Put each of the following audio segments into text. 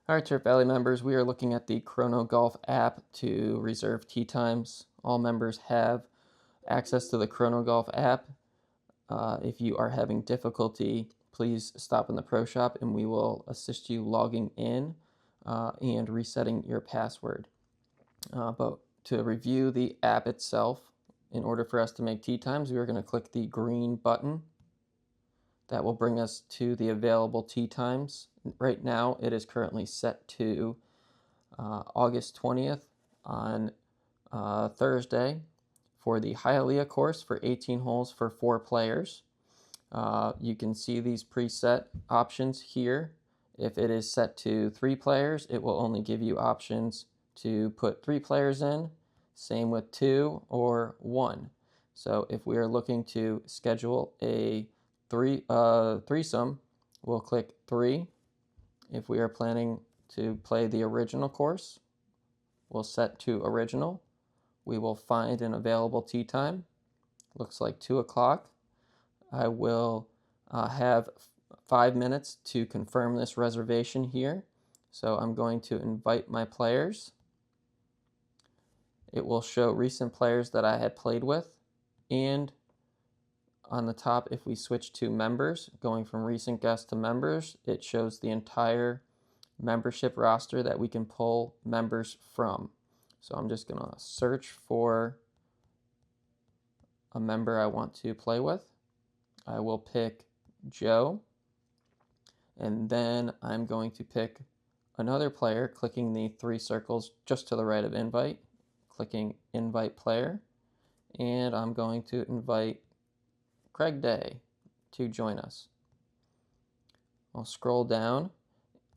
All right, Turf Valley members, we are looking at the ChronoGolf app to reserve tee times. All members have access to the ChronoGolf app. If you are having difficulty, please stop in the pro shop and we will assist you logging in and resetting your password. But to review the app itself, in order for us to make tee times, we are going to click the green button. That will bring us to the available tee times. Right now, it is currently set to August 20th on Thursday for the Hialeah course for 18 holes for 4 players. You can see these preset options here. If it is set to 3 players, it will only give you options to put 3 players in. Same with 2 or 1. So if we are looking to schedule a threesome, we'll click 3. If we are planning to play the original course, we'll set to original. We will find an available tee time. Looks like 2 o'clock. I will have 5 minutes to confirm this reservation here. So I'm going to invite my players. It will show recent players that I had played with, and on the top, if we switch to members, going from recent guests to members, it shows the entire membership roster that we can pull members from. So I'm just going to search for a member I want to play with. I will pick Joe, and then I'm going to pick another player, clicking the 3 circles just to the right of invite, clicking invite player, and I'm going to invite Craig Day to join us. I'll scroll down.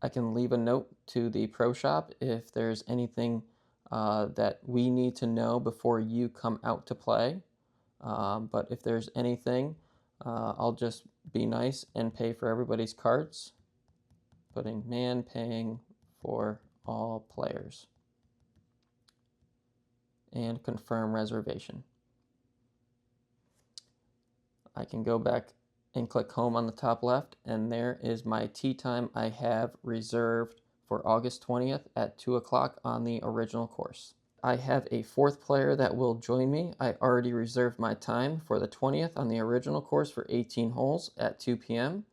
I can leave a note to the pro shop if there's anything that we need to know before you come out to play. But if there's anything, I'll just be nice and pay for everybody's carts, putting man paying for all players, and confirm reservation. I can go back and click home on the top left, and there is my tee time I have reserved for August 20th at 2 o'clock on the original course. I have a 4th player that will join me. I already reserved my time for the 20th on the original course for 18 holes at 2 p.m.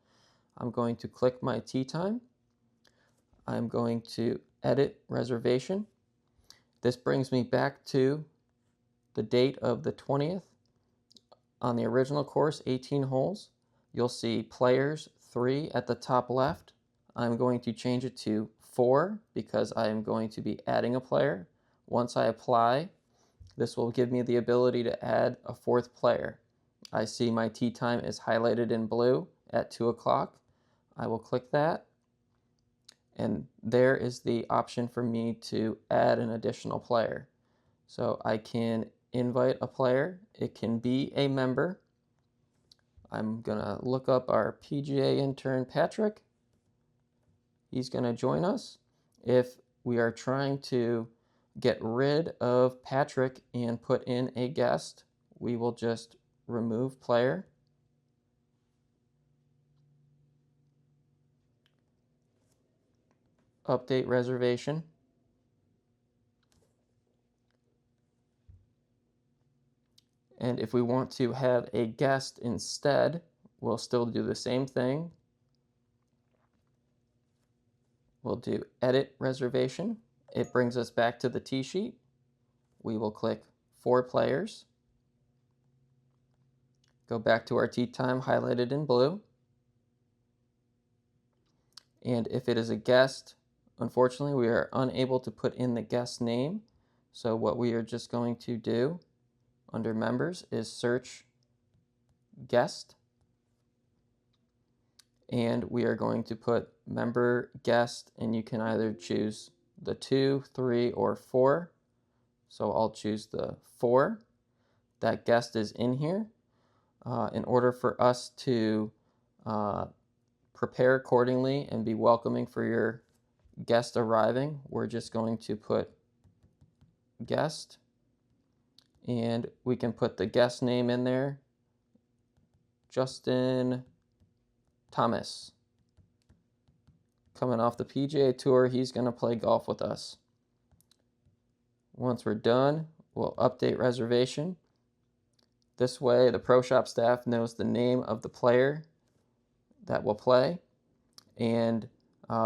I'm going to click my tee time. I'm going to edit reservation. This brings me back to the date of the 20th. On the original course, 18 holes, you'll see players 3 at the top left. I'm going to change it to 4 because I am going to be adding a player. Once I apply, this will give me the ability to add a 4th player. I see my tee time is highlighted in blue at 2 o'clock. I will click that, and there is the option for me to add an additional player. So I can invite a player. It can be a member. I'm gonna look up our PGA intern Patrick. He's gonna join us. If we are trying to get rid of Patrick and put in a guest, we will just remove player, update reservation, and if we want to have a guest instead, we'll still do the same thing. We'll do edit reservation. It brings us back to the tee sheet. We will click 4 players. Go back to our tee time highlighted in blue. And if it is a guest, unfortunately, we are unable to put in the guest name. So what we are just going to do under members is search guest, and we are going to put member guest, and you can either choose the 2, 3, or 4. So I'll choose the 4. That guest is in here. In order for us to prepare accordingly and be welcoming for your guest arriving, we're just going to put guest, and we can put the guest name in there, Justin Thomas. coming off the PGA Tour. He's going to play golf with us. Once we're done, we'll update reservation. This way, the Pro Shop staff knows the name of the player that will play, and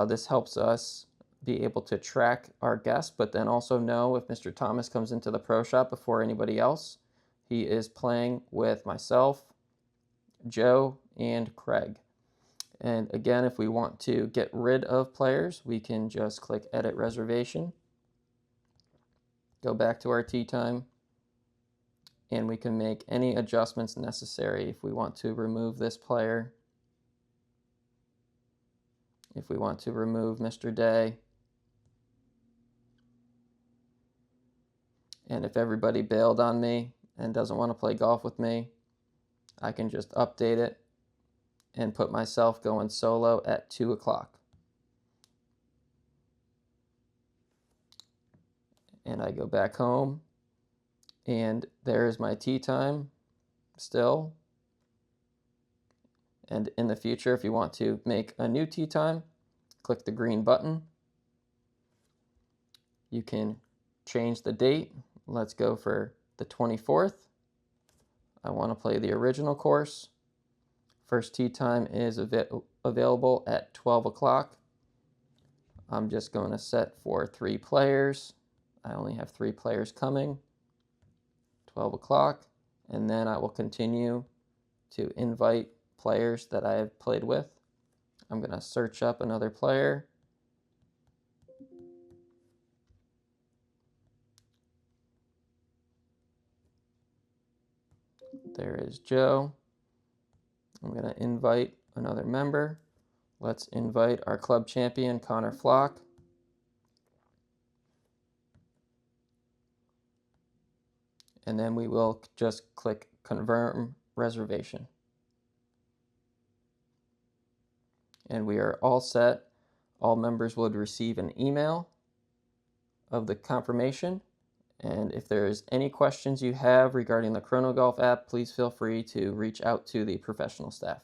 this helps us be able to track our guests, but then also know if Mr. Thomas comes into the Pro Shop before anybody else, he is playing with myself, Joe, and Craig. And again, if we want to get rid of players, we can just click Edit Reservation, go back to our tee time, and we can make any adjustments necessary. If we want to remove this player, if we want to remove Mr. Day, and if everybody bailed on me and doesn't want to play golf with me, I can just update it and put myself going solo at 2 o'clock. And I go back home, and there's my tee time still. And in the future, if you want to make a new tee time, click the green button. You can change the date. Let's go for the 24th. I want to play the original course. First tee time is available at 12 o'clock. I'm just going to set for 3 players. I only have 3 players coming. 12 o'clock. And then I will continue to invite players that I have played with. I'm going to search up another player. There is Joe. I'm going to invite another member. Let's invite our club champion, Connor Flock. And then we will just click Confirm Reservation. And we are all set. All members would receive an email of the confirmation. And if there's any questions you have regarding the ChronoGolf app, please feel free to reach out to the professional staff.